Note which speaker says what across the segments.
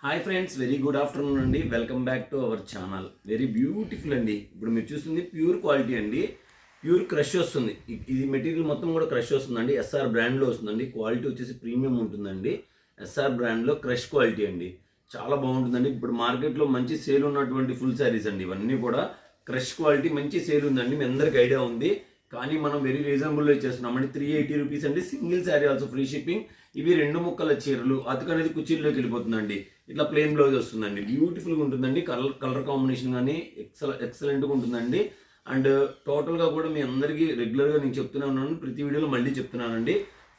Speaker 1: Hi friends, very good afternoon అండి. Welcome back to our channel. Very beautiful అండి. ఇప్పుడు మీరు చూస్తుంది ప్యూర్ క్వాలిటీ అండి. ప్యూర్ క్రష్ వస్తుంది. ఇది మెటీరియల్ మొత్తం కూడా క్రష్ వస్తుందండి. ఎస్ఆర్ బ్రాండ్లో వస్తుందండి. క్వాలిటీ వచ్చేసి ప్రీమియం ఉంటుందండి. ఎస్ఆర్ బ్రాండ్లో క్రష్ క్వాలిటీ అండి. చాలా బాగుంటుందండి. ఇప్పుడు మార్కెట్లో మంచి సేల్ ఉన్నటువంటి ఫుల్ శారీస్ అండి. ఇవన్నీ కూడా క్రష్ క్వాలిటీ మంచి సేల్ ఉందండి. మీ అందరికి ఐడియా ఉంది. కానీ మనం వెరీ రీజనబుల్లో ఇచ్చేస్తున్నామండి. 380 రూపీస్ అండి. Single sari also free shipping. ఇవి 2 ముక్కల చీరలు. అతకనేది కుర్చీల్లోకి వెళ్ళిపోతుందండి. ఇట్లా ప్లెయిన్ బ్లౌజ్ వస్తుందండి. బ్యూటిఫుల్గా ఉంటుందండి. కలర్ కాంబినేషన్ కానీ ఎక్సలెంట్గా ఉంటుందండి. అండ్ టోటల్గా కూడా మీ అందరికీ రెగ్యులర్గా నేను చెప్తూనే ఉన్నాను. ప్రతి వీడియోలో మళ్ళీ చెప్తున్నానండి.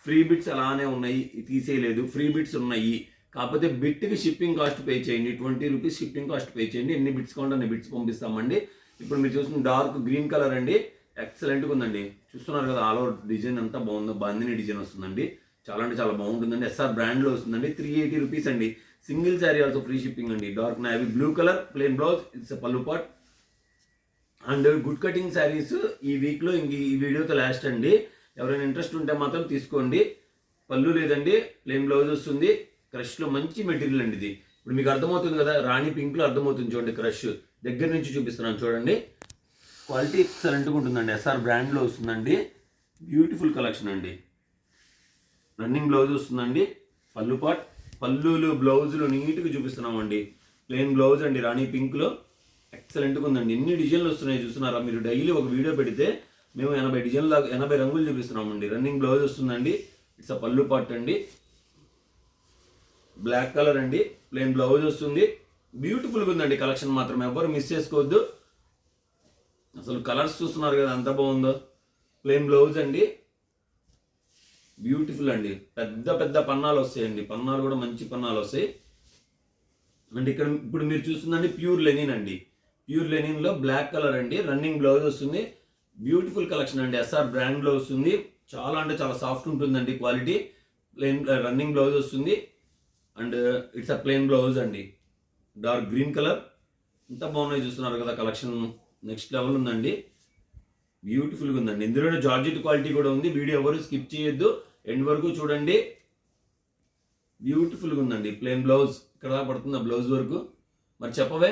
Speaker 1: ఫ్రీ బిట్స్ అలానే ఉన్నాయి, తీసేయలేదు. ఫ్రీ బిట్స్ ఉన్నాయి. కాకపోతే బిట్కి షిప్పింగ్ కాస్ట్ పే చేయండి. 20 రూపీస్ షిప్పింగ్ కాస్ట్ పే చేయండి. ఎన్ని బిట్స్ కావాలంటే అన్ని బిట్స్ పంపిస్తామండి. ఇప్పుడు మీరు చూసిన డార్క్ గ్రీన్ కలర్ అండి. ఎక్సలెంట్గా ఉందండి. చూస్తున్నారు కదా, ఆల్ ఓవర్ డిజైన్ అంతా బాగుందో. బాందిని డిజైన్ వస్తుందండి. చాలా అంటే చాలా బాగుంటుందండి. ఎస్ఆర్ బ్రాండ్లో వస్తుందండి. 380 రూపీస్ అండి. Single sari also free shipping అండి. Dark navy blue colour plain blouse. It's pallu పాట్. అండ్ గుడ్ కటింగ్ శారీస్ ఈ వీక్లో ఈ వీడియోతో లాస్ట్ అండి. ఎవరైనా ఇంట్రెస్ట్ ఉంటే మాత్రం తీసుకోండి. పళ్ళు లేదండి, ప్లెయిన్ బ్లౌజ్ వస్తుంది. క్రష్లో మంచి మెటీరియల్ అండి ఇది. ఇప్పుడు మీకు అర్థమవుతుంది కదా, రాణి పింక్లో అర్థమవుతుంది చూడండి. క్రష్ దగ్గర నుంచి చూపిస్తున్నాను చూడండి. క్వాలిటీ ఎక్సలెంట్గా ఉంటుందండి. ఎస్ఆర్ బ్రాండ్లో వస్తుందండి. బ్యూటిఫుల్ కలెక్షన్ అండి. రన్నింగ్ బ్లౌజ్ వస్తుందండి. పళ్ళు పాట్, పళ్ళులు బ్లౌజులు నీట్గా చూపిస్తున్నామండి. ప్లెయిన్ బ్లౌజ్ అండి రాణి పింక్లో. ఎక్సలెంట్గా ఉందండి. ఎన్ని డిజైన్లు వస్తున్నాయి చూస్తున్నారా. మీరు డైలీ ఒక వీడియో పెడితే మేము 80 డిజైన్లు 80 రంగులు చూపిస్తున్నామండి. రన్నింగ్ బ్లౌజ్ వస్తుందండి. ఇట్స్ అ పళ్ళు పాట్ అండి. బ్లాక్ కలర్ అండి. ప్లెయిన్ బ్లౌజ్ వస్తుంది. బ్యూటిఫుల్గా ఉందండి. కలెక్షన్ మాత్రం ఎవరు మిస్ చేసుకోవద్దు. అసలు కలర్స్ చూస్తున్నారు కదా ఎంత బాగుందో. ప్లెయిన్ బ్లౌజ్ అండి. బ్యూటిఫుల్ అండి. పెద్ద పెద్ద పన్నాలు వస్తాయండి. పన్నాలు కూడా మంచి పన్నాలు వస్తాయి. అండ్ ఇక్కడ ఇప్పుడు మీరు చూస్తుందండి ప్యూర్ లెనిన్ అండి. ప్యూర్ లెనిన్లో బ్లాక్ కలర్ అండి. రన్నింగ్ బ్లౌజ్ వస్తుంది. బ్యూటిఫుల్ కలెక్షన్ అండి. ఎస్ఆర్ బ్రాండ్లో వస్తుంది. చాలా అంటే చాలా సాఫ్ట్ ఉంటుందండి క్వాలిటీ. ప్లెయిన్ రన్నింగ్ బ్లౌజ్ వస్తుంది. And it's a plain blouse అండి. Dark green colour. ఎంత బాగున్నాయి చూస్తున్నారు కదా. కలెక్షన్ నెక్స్ట్ లెవెల్ ఉందండి. బ్యూటిఫుల్గా ఉందండి. ఇందులోనే జార్జెట్ క్వాలిటీ కూడా ఉంది. వీడియో ఎవరు స్కిప్ చేయొద్దు, ఎండ్ వరకు చూడండి. బ్యూటిఫుల్గా ఉందండి. ప్లెయిన్ బ్లౌజ్ ఇక్కడ పడుతుంది బ్లౌజ్ వరకు. మరి చెప్పవే.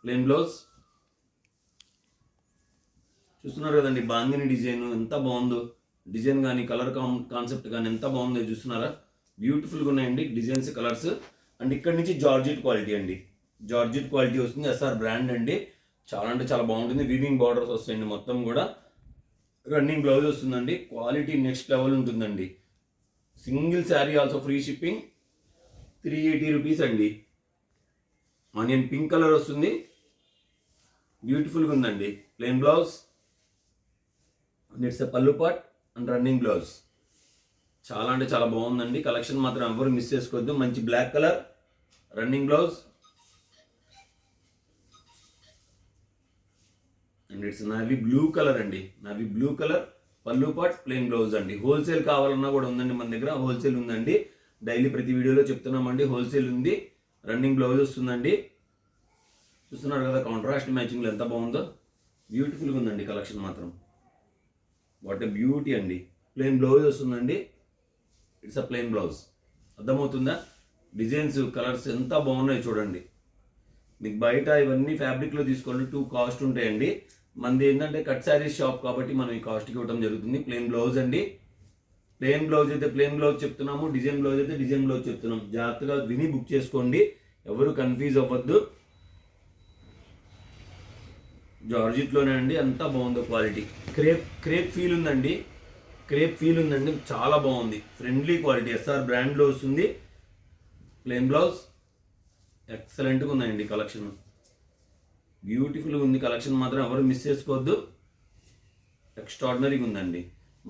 Speaker 1: ప్లెయిన్ బ్లౌజ్ చూస్తున్నారు కదండి. బాందిని డిజైన్ ఎంత బాగుందో. డిజైన్ కానీ కలర్ కాన్సెప్ట్ కానీ ఎంత బాగుందో చూస్తున్నారా. బ్యూటిఫుల్గా ఉన్నాయండి డిజైన్స్, కలర్స్. అండ్ ఇక్కడ నుంచి జార్జెట్ క్వాలిటీ అండి. జార్జెట్ క్వాలిటీ వస్తుంది. ఎస్ఆర్ బ్రాండ్ అండి. చాలా అంటే చాలా బాగుంటుంది. వీవింగ్ బార్డర్స్ వస్తాయండి మొత్తం కూడా. రన్నింగ్ బ్లౌజ్ వస్తుందండి. క్వాలిటీ నెక్స్ట్ లెవెల్ ఉంటుందండి. Single sari also free shipping. 380 rupees అండి. ఆనియన్ పింక్ కలర్ వస్తుంది. బ్యూటిఫుల్గా ఉందండి. Plain blouse and it's pallu పాట్ అండ్ రన్నింగ్ బ్లౌజ్. చాలా అంటే చాలా బాగుందండి. కలెక్షన్ మాత్రం ఎవరు మిస్ చేసుకోవద్దు. మంచి black colour running blouse. And it's navy blue colour అండి. నావీ బ్లూ కలర్ పల్లు పాట్ ప్లెయిన్ బ్లౌజ్ అండి. హోల్సేల్ కావాలన్నా కూడా ఉందండి మన దగ్గర. హోల్సేల్ ఉందండి. డైలీ ప్రతి వీడియోలో చెప్తున్నామండి. హోల్సేల్ ఉంది. రన్నింగ్ బ్లౌజ్ వస్తుందండి. చూస్తున్నారు కదా కాంట్రాస్ట్ మ్యాచింగ్లో ఎంత బాగుందో. బ్యూటిఫుల్గా ఉందండి కలెక్షన్ మాత్రం. వాట్ ఏ బ్యూటీ అండి. ప్లెయిన్ బ్లౌజ్ వస్తుందండి. It's a plain blouse. అర్థమవుతుందా. డిజైన్స్, కలర్స్ ఎంత బాగున్నాయి చూడండి. మీకు బయట ఇవన్నీ ఫ్యాబ్రిక్లో తీసుకోండి, 2 కాస్ట్ ఉంటాయండి. మనది ఏంటంటే కట్ శారీస్ షాప్ కాబట్టి మనం ఈ కాస్ట్కి ఇవ్వడం జరుగుతుంది. ప్లెయిన్ బ్లౌజ్ అండి. ప్లెయిన్ బ్లౌజ్ అయితే ప్లెయిన్ బ్లౌజ్ చెప్తున్నాము. డిజైన్ బ్లౌజ్ అయితే డిజైన్ బ్లౌజ్ చెప్తున్నాం. జాగ్రత్తగా విని బుక్ చేసుకోండి. ఎవరు కన్ఫ్యూజ్ అవ్వద్దు. జార్జిట్లోనే అండి. అంతా బాగుందో క్వాలిటీ. క్రేప్ ఫీల్ ఉందండి. క్రేప్ ఫీల్ ఉందండి. చాలా బాగుంది. Friendly quality. ఎస్ఆర్ బ్రాండ్లో వస్తుంది. ప్లెయిన్ బ్లౌజ్ ఎక్సలెంట్గా ఉందండి కలెక్షన్. బ్యూటిఫుల్గా ఉంది కలెక్షన్ మాత్రం ఎవరు మిస్ చేసుకోవద్దు. ఎక్స్ట్రాడినరీగా ఉందండి.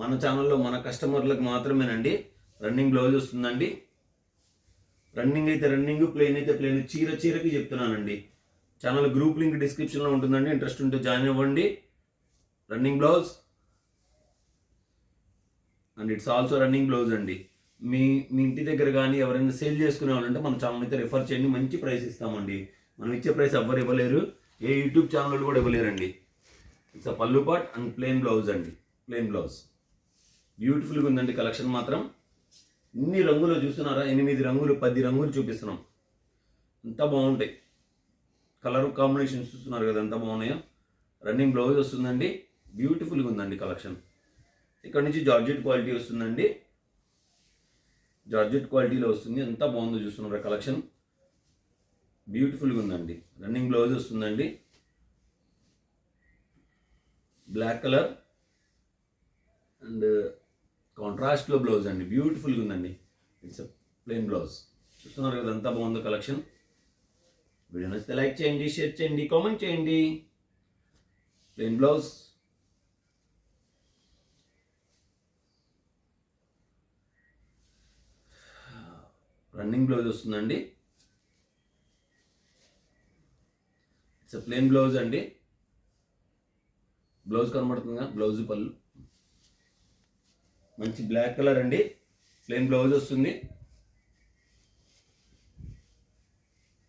Speaker 1: మన ఛానల్లో మన కస్టమర్లకు మాత్రమేనండి. రన్నింగ్ బ్లౌజ్ వస్తుందండి. రన్నింగ్ అయితే రన్నింగ్, ప్లెయిన్ అయితే ప్లెయిన్. చీరకి చెప్తున్నానండి. ఛానల్ గ్రూప్ లింక్ డిస్క్రిప్షన్లో ఉంటుందండి. ఇంట్రెస్ట్ ఉంటే జాయిన్ అవ్వండి. Running blouse and it's also running blouse అండి. మీ ఇంటి దగ్గర కానీ ఎవరైనా సేల్ చేసుకునే వాళ్ళంటే మన ఛానల్ అయితే రిఫర్ చేయండి. మంచి ప్రైస్ ఇస్తామండి. మనం ఇచ్చే ప్రైస్ ఎవ్వరు ఇవ్వలేరు. ఏ యూట్యూబ్ ఛానల్ కూడా ఇవ్వలేరండి. ఇట్స్ అ పల్లు పాట్ అండ్ ప్లెయిన్ బ్లౌజ్ అండి. ప్లెయిన్ బ్లౌజ్ బ్యూటిఫుల్గా ఉందండి కలెక్షన్ మాత్రం. ఇన్ని రంగులు చూస్తున్నారా, 8 రంగులు 10 రంగులు చూపిస్తున్నాం. ఎంత బాగుంటాయి కలర్ కాంబినేషన్స్, చూస్తున్నారు కదా ఎంత బాగున్నాయో. రన్నింగ్ బ్లౌజ్ వస్తుందండి, బ్యూటిఫుల్గా ఉందండి కలెక్షన్. ఇక్కడ నుంచి జార్జెట్ క్వాలిటీ వస్తుందండి, జార్జెట్ క్వాలిటీలో వస్తుంది. ఎంత బాగుందో చూస్తున్నారా కలెక్షన్, బ్యూటిఫుల్గా ఉందండి. రన్నింగ్ బ్లౌజ్ వస్తుందండి, బ్లాక్ కలర్ అండ్ కాంట్రాస్ట్లో బ్లౌజ్ అండి, బ్యూటిఫుల్గా ఉందండి. It's plain blouse. చూస్తున్నారు కదా ఎంత బాగుందో కలెక్షన్. వీడియో నచ్చితే లైక్ చేయండి, షేర్ చేయండి, కామెంట్ చేయండి. ప్లెయిన్ బ్లౌజ్, రన్నింగ్ బ్లౌజ్ వస్తుందండి. ఇట్స్ ప్లెయిన్ బ్లౌజ్ అండి. బ్లౌజ్ కనబడుతుందిగా, బ్లౌజ్ పళ్ళు మంచి బ్లాక్ కలర్ అండి, ప్లెయిన్ బ్లౌజ్ వస్తుంది.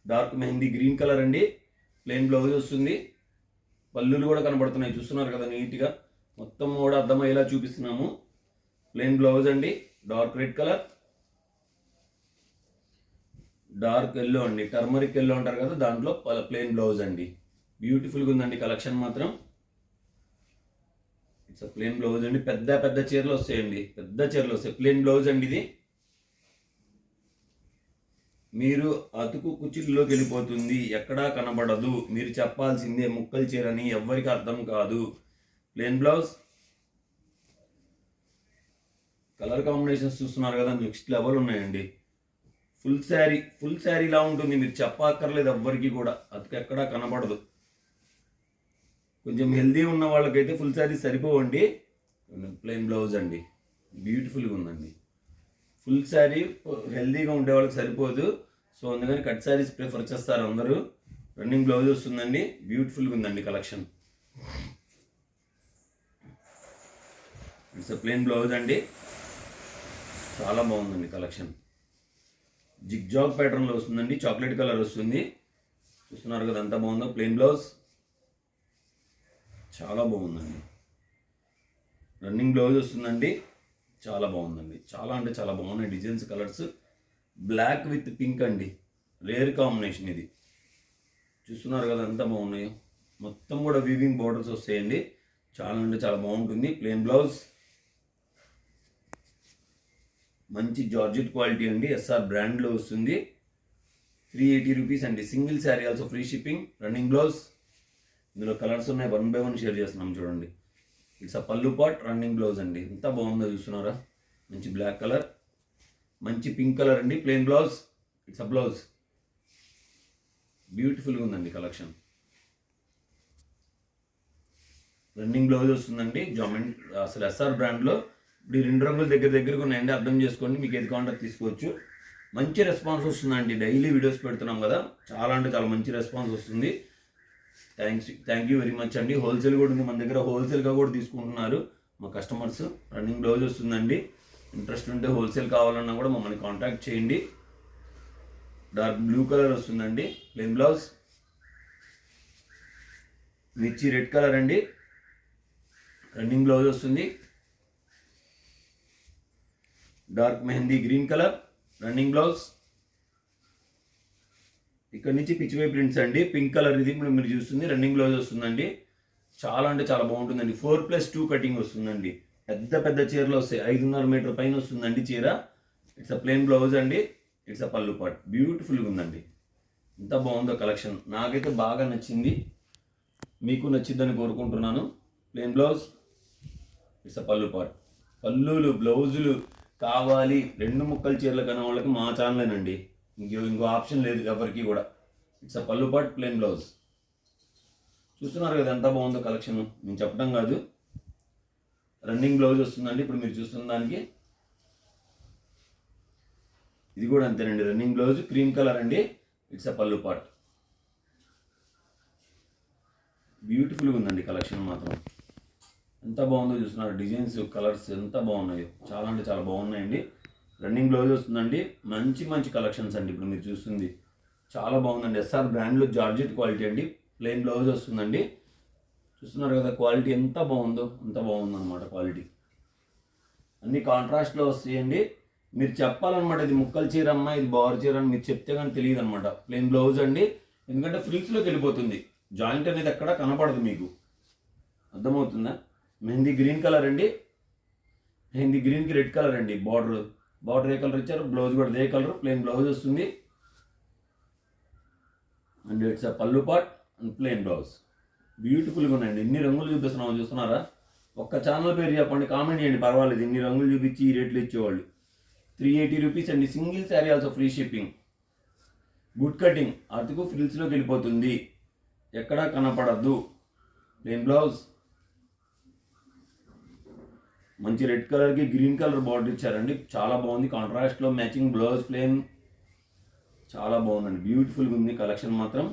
Speaker 1: డార్క్ మెహందీ గ్రీన్ కలర్ అండి, ప్లెయిన్ బ్లౌజ్ వస్తుంది. పళ్ళులు కూడా కనబడుతున్నాయి, చూస్తున్నారు కదా నీట్గా, మొత్తం కూడా అర్థమయ్యేలా చూపిస్తున్నాము. ప్లెయిన్ బ్లౌజ్ అండి, dark red colour, dark yellow అండి, టర్మరిక్ ఎల్లో అంటారు కదా, దాంట్లో ప్లెయిన్ బ్లౌజ్ అండి. బ్యూటిఫుల్గా ఉందండి కలెక్షన్ మాత్రం. ఇట్స్ ప్లెయిన్ బ్లౌజ్ అండి. పెద్ద పెద్ద చీరలు వస్తాయండి, పెద్ద చీరలు వస్తాయి. ప్లెయిన్ బ్లౌజ్ అండి ఇది. మీరు అతుకు కుచ్చిళ్ళలోకి వెళ్ళిపోతుంది, ఎక్కడా కనబడదు. మీరు చెప్పాల్సిందే ముక్కలు చీరని, ఎవ్వరికి అర్థం కాదు. ప్లెయిన్ బ్లౌజ్, కలర్ కాంబినేషన్స్ చూస్తున్నారు కదా, నెక్స్ట్ లెవెల్ ఉన్నాయండి. ఫుల్ శారీ ఇలా ఉంటుంది, మీరు చెప్పక్కర్లేదు ఎవ్వరికి కూడా, అతుకు ఎక్కడా కనబడదు. కొంచెం హెల్దీ ఉన్న వాళ్ళకైతే ఫుల్ శారీ సరిపోవండి. ప్లెయిన్ బ్లౌజ్ అండి, బ్యూటిఫుల్గా ఉందండి. ఫుల్ శారీ హెల్దీగా ఉండే వాళ్ళకి సరిపోదు, సో అందుకని కట్ శారీస్ ప్రిఫర్ చేస్తారు అందరూ. రన్నింగ్ బ్లౌజ్ వస్తుందండి, బ్యూటిఫుల్గా ఉందండి కలెక్షన్. ఇట్స్ ప్లెయిన్ బ్లౌజ్ అండి, చాలా బాగుందండి కలెక్షన్. జిగ్జాగ్ ప్యాటర్న్లో వస్తుందండి, చాక్లెట్ కలర్ వస్తుంది. చూస్తున్నారు కదా ఎంత బాగుందో. ప్లెయిన్ బ్లౌజ్ చాలా బాగుందండి. రన్నింగ్ బ్లౌజ్ వస్తుందండి, చాలా బాగుందండి. చాలా అంటే చాలా బాగున్నాయి designs, colours. Black with pink అండి, రేర్ కాంబినేషన్ ఇది. చూస్తున్నారు కదా ఎంత బాగున్నాయో. మొత్తం కూడా వీవింగ్ బోర్డర్స్ వస్తాయండి, చాలా అంటే చాలా బాగుంటుంది. ప్లెయిన్ బ్లౌజ్, మంచి జార్జెట్ క్వాలిటీ అండి, ఎస్ఆర్ బ్రాండ్లో వస్తుంది. 380 రూపీస్ అండి, single sari also free shipping. Running blouse, ఇందులో కలర్స్ ఉన్నాయి, 1 by 1 షేర్ చేస్తున్నాం చూడండి. It's pallu pot, running blouse అండి. ఎంత బాగుందో చూస్తున్నారా, మంచి బ్లాక్ కలర్, మంచి పింక్ కలర్ అండి. ప్లెయిన్ బ్లౌజ్, ఇట్స్ బ్లౌజ్, బ్యూటిఫుల్గా ఉందండి కలెక్షన్. రన్నింగ్ బ్లౌజ్ వస్తుందండి, జామెంట్ అసలు ఎస్ఆర్ బ్రాండ్లో. ఇప్పుడు ఈ 2 రంగులు దగ్గరగా ఉన్నాయండి, అర్థం చేసుకోండి, మీకు ఏది కావాలంటే తీసుకోవచ్చు. మంచి రెస్పాన్స్ వస్తుందండి, డైలీ వీడియోస్ పెడుతున్నాం కదా, చాలా అంటే చాలా మంచి రెస్పాన్స్ వస్తుంది. థ్యాంక్ యూ వెరీ మచ్ అండి. హోల్సేల్ కూడా ఉంది మన దగ్గర, హోల్సేల్గా కూడా తీసుకుంటున్నారు మా కస్టమర్స్. రన్నింగ్ బ్లౌజ్ వస్తుందండి, ఇంట్రెస్ట్ ఉంటే హోల్సేల్ కావాలన్నా కూడా మమ్మల్ని కాంటాక్ట్ చేయండి. డార్క్ బ్లూ కలర్ వస్తుందండి, ప్లెయిన్ బ్లౌజ్. మిర్చి రెడ్ కలర్ అండి, రన్నింగ్ బ్లౌజ్ వస్తుంది. Dark mehndi green colour, running blouse. ఇక్కడ నుంచి పిచ్చివై ప్రింట్స్ అండి, పింక్ కలర్ ఇది ఇప్పుడు మీరు చూస్తుంది. రన్నింగ్ బ్లౌజ్ వస్తుందండి, చాలా అంటే చాలా బాగుంటుందండి. 4+2 కటింగ్ వస్తుందండి, పెద్ద పెద్ద చీరలు వస్తాయి, 5.5 మీటర్ పైన వస్తుందండి చీర. ఇట్స్ ప్లెయిన్ బ్లౌజ్ అండి, ఇట్స్ పల్లు పాట్, బ్యూటిఫుల్గా ఉందండి. ఎంత బాగుందో కలెక్షన్, నాకైతే బాగా నచ్చింది, మీకు నచ్చిద్దని కోరుకుంటున్నాను. Plain blouse, it's pallu pot. పల్లులు బ్లౌజులు కావాలి 2 ముక్కల చీరలు కన్నా వాళ్ళకి మా ఛానలేనండి, ఇంకో ఆప్షన్ లేదు ఎవరికి కూడా. It's pallu part, plain blouse. చూస్తున్నారు కదా ఎంత బాగుందో కలెక్షన్, నేను చెప్పడం కాదు. రన్నింగ్ బ్లౌజ్ వస్తుందండి, ఇప్పుడు మీరు చూస్తున్న దానికి. ఇది కూడా అంతేనండి, రన్నింగ్ బ్లౌజ్ క్రీమ్ కలర్ అండి. ఇట్స్ పల్లు పాట్, బ్యూటిఫుల్గా ఉందండి కలెక్షన్ మాత్రం. ఎంత బాగుందో చూస్తున్నారు, డిజైన్స్ కలర్స్ ఎంత బాగున్నాయో, చాలా అంటే చాలా బాగున్నాయండి. రన్నింగ్ బ్లౌజ్ వస్తుందండి, మంచి మంచి కలెక్షన్స్ అండి ఇప్పుడు మీరు చూస్తుంది, చాలా బాగుందండి. ఎస్ఆర్ బ్రాండ్లో జార్జెట్ క్వాలిటీ అండి. ప్లెయిన్ బ్లౌజ్ వస్తుందండి, చూస్తున్నారు కదా క్వాలిటీ ఎంత బాగుందో, అంత బాగుందన్నమాట క్వాలిటీ. అన్ని కాంట్రాస్ట్లో వస్తాయండి, మీరు చెప్పాలన్నమాట, ఇది ముక్కల చీర అమ్మా, ఇది బార్ చీర అని మీరు చెప్తే కానీ తెలియదు అనమాట. ప్లెయిన్ బ్లౌజ్ అండి, ఎందుకంటే ఫ్రిల్స్లోకి వెళ్ళిపోతుంది, జాయింట్ అనేది ఎక్కడ కనపడదు మీకు. అర్థమవుతుందా? మెహందీ గ్రీన్ కలర్ అండి, మెహందీ గ్రీన్కి రెడ్ కలర్ అండి. బార్డర్ ఏ కలర్ ఇచ్చారు, బ్లౌజ్ కూడా అదే కలర్, ప్లెయిన్ బ్లౌజ్ వస్తుంది. అండ్ ఇట్స్ అ పళ్ళు పార్ట్ అండ్ ప్లెయిన్ బ్లౌజ్. బ్యూటిఫుల్గా ఉన్నాయండి. ఎన్ని రంగులు చూపిస్తున్నామో చూస్తున్నారా? ఒక్క ఛానల్ పేరు చెప్పండి, కామెంట్ చేయండి, పర్వాలేదు. ఇన్ని రంగులు చూపించి ఈ రేట్లు ఇచ్చేవాళ్ళు. 380 రూపీస్ అండి. Single sari also free shipping. Good cutting, అతుకు ఫ్రిల్స్లోకి వెళ్ళిపోతుంది, ఎక్కడా కనపడద్దు. ప్లెయిన్ బ్లౌజ్, మంచి రెడ్ కలర్కి గ్రీన్ కలర్ బార్డర్ ఇచ్చారండి, చాలా బాగుంది. కాంట్రాస్ట్లో మ్యాచింగ్ బ్లౌజ్ ప్లెయిన్, చాలా బాగుందండి. బ్యూటిఫుల్గా ఉంది కలెక్షన్ మాత్రం.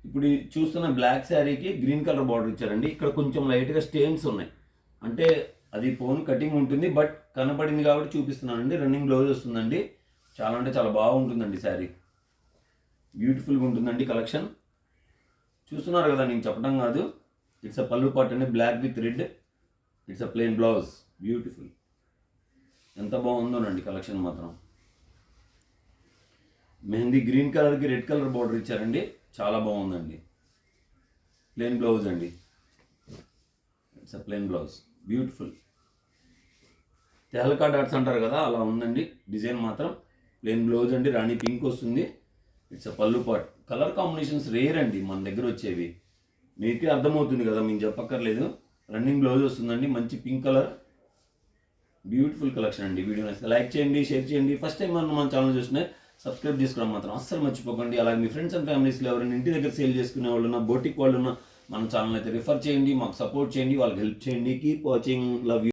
Speaker 1: ఇప్పుడు చూస్తున్న బ్లాక్ శారీకి గ్రీన్ కలర్ బార్డర్ ఇచ్చారండి. ఇక్కడ కొంచెం లైట్గా స్టెయిన్స్ ఉన్నాయి, అంటే అది ఫోన్ కటింగ్ ఉంటుంది, బట్ కనపడింది కాబట్టి చూపిస్తున్నానండి. రన్నింగ్ బ్లౌజ్ వస్తుందండి. చాలా అంటే చాలా బాగుంటుందండి శారీ, బ్యూటిఫుల్గా ఉంటుందండి కలెక్షన్. చూస్తున్నారు కదా, నేను చెప్పడం కాదు. ఇట్స్ అ పళ్ళు పార్ట్ అండి, black with red. It's a plain blouse, beautiful. ఎంత బాగుందోనండి కలెక్షన్ మాత్రం. మెహందీ గ్రీన్ కలర్కి రెడ్ కలర్ బార్డర్ ఇచ్చారండి, చాలా బాగుందండి. ప్లెయిన్ బ్లౌజ్ అండి, it's a plain blouse, beautiful. తెహల్కా డాట్స్ అంటారు కదా, అలా ఉందండి డిజైన్ మాత్రం. ప్లెయిన్ బ్లౌజ్ అండి, రాణి పింక్ వస్తుంది. ఇట్స్ అ పళ్ళు పార్ట్. కలర్ కాంబినేషన్స్ రేర్ అండి మన దగ్గర వచ్చేవి, మీకే అర్థమవుతుంది కదా, మీకు చెప్పక్కర్లేదు. రన్నింగ్ బ్లౌజ్ వస్తుందండి, మంచి పింక్ కలర్, బ్యూటిఫుల్ కలెక్షన్ అండి. వీడియో నచ్చితే లైక్ చేయండి, షేర్ చేయండి. ఫస్ట్ టైం మన ఛానల్ చూసినా సబ్స్క్రైబ్ చేసుకోవడం మాత్రం అస్సలు మర్చిపోకండి. అలాగే మీ ఫ్రెండ్స్ అండ్ ఫ్యామిలీస్లో ఎవరైనా ఇంటి దగ్గర సేల్ చేసుకునే వాళ్ళు ఉన్న, బోటిక్ వాళ్ళు ఉన్న, మన ఛానల్ అయితే రిఫర్ చేయండి, మాకు సపోర్ట్ చేయండి, వాళ్ళకి హెల్ప్ చేయండి. Keep watching, love you.